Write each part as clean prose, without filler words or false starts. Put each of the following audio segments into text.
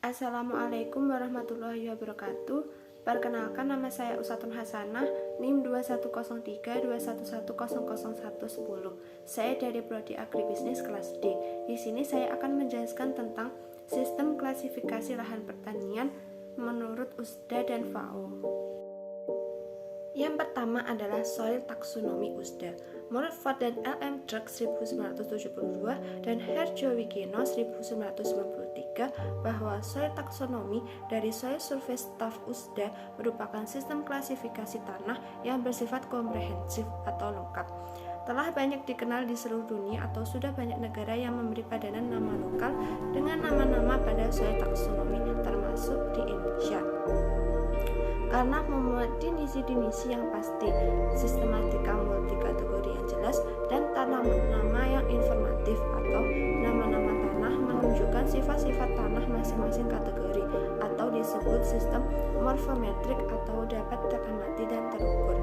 Assalamualaikum warahmatullahi wabarakatuh. Perkenalkan, nama saya Usatun Hasanah, NIM 210321100110. Saya dari Prodi Agribisnis kelas D. Di sini saya akan menjelaskan tentang sistem klasifikasi lahan pertanian menurut USDA dan FAO. Yang pertama adalah soil taxonomy USDA. Menurut Ford dan L.M. Drake 1972 dan Herjavec 1993 bahwa soil taxonomy dari Soil Survey Staff USDA merupakan sistem klasifikasi tanah yang bersifat komprehensif atau lengkap. Telah banyak dikenal di seluruh dunia atau sudah banyak negara yang memberi padanan nama lokal dengan nama-nama pada soil taxonomy termasuk di Indonesia. Karena memuat definisi yang pasti, sistematika multikategori yang jelas, dan nama-nama yang informatif atau nama-nama tanah menunjukkan sifat-sifat tanah masing-masing kategori atau disebut sistem morfometrik atau dapat teramati dan terukur.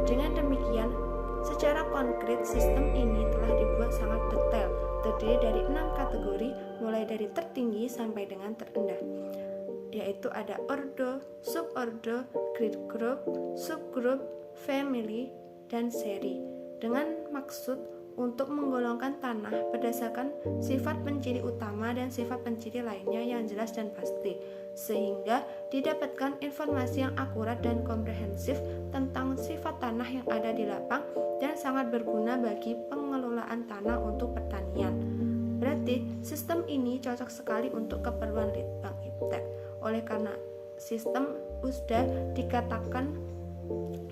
Dengan demikian, secara konkret sistem ini telah dibuat sangat detail, terdiri dari 6 kategori mulai dari tertinggi sampai dengan terendah, yaitu ada ordo, subordo, grid group, subgroup, family, dan seri, dengan maksud untuk menggolongkan tanah berdasarkan sifat penciri utama dan sifat penciri lainnya yang jelas dan pasti, sehingga didapatkan informasi yang akurat dan komprehensif tentang sifat tanah yang ada di lapang dan sangat berguna bagi pengelolaan tanah untuk pertanian. Berarti sistem ini cocok sekali untuk keperluan litbang iptek. Oleh karena sistem USDA dikatakan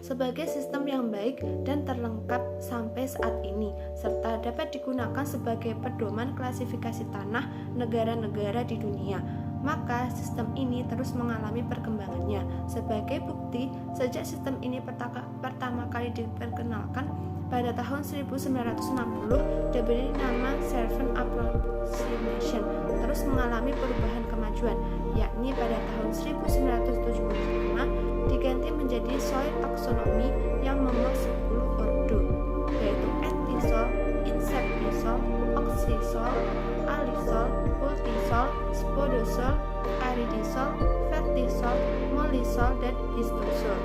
sebagai sistem yang baik dan terlengkap sampai saat ini, serta dapat digunakan sebagai pedoman klasifikasi tanah negara-negara di dunia. Maka sistem ini terus mengalami perkembangannya. Sebagai bukti, sejak sistem ini pertama kali diperkenalkan pada tahun 1960 diberi nama Servant Approximation, terus mengalami perubahan kemajuan, yakni pada tahun 1975 diganti menjadi soil taxonomy yang memuat 10 ordo, yaitu Antisol, Insectisol, Oxisol, Alisol, Multisol, Spodosol, Aridisol, Vertisol, Molisol, dan Histosol.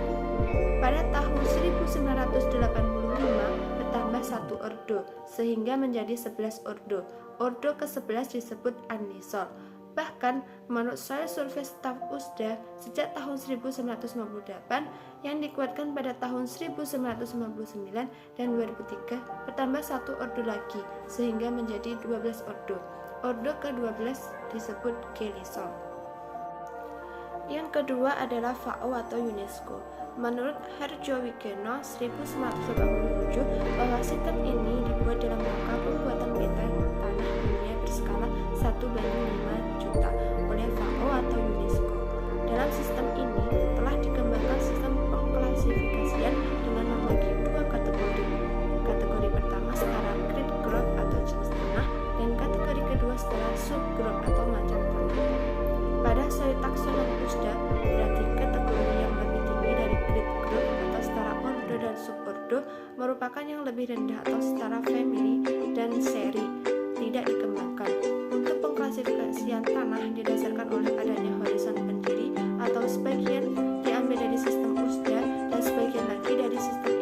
Pada tahun 1985 bertambah 1 ordo, sehingga menjadi 11 ordo. Ordo ke-11 disebut Andisol. Bahkan, menurut Soil Survey Staff USDA, sejak tahun 1998 yang dikuatkan pada tahun 1999 dan 2003 bertambah 1 ordo lagi, sehingga menjadi 12 ordo. Ordo ke-12 disebut Gelisol. Yang kedua adalah FAO atau UNESCO. Menurut Herjavec 1987 bahwa sistem ini dibuat dalam rangka pembuatan peta tanah dunia berskala 1:5 juta oleh FAO atau UNESCO. Dalam sistem ini telah dikembangkan sistem pengklasifikasian dengan membagi 2 kategori. Kategori pertama secara grid group atau jenis tanah, dan kategori kedua secara subgroup atau macam tanah. Pada soil taxonomy USDA berarti kategori yang lebih tinggi dari grid group atau setara ordo dan subordo merupakan yang lebih rendah atau setara family dan seri tidak dikembangkan. Untuk pengklasifikasian tanah didasarkan oleh adanya horizon pendiri atau sebagian diambil dari sistem USDA dan sebagian lagi dari sistem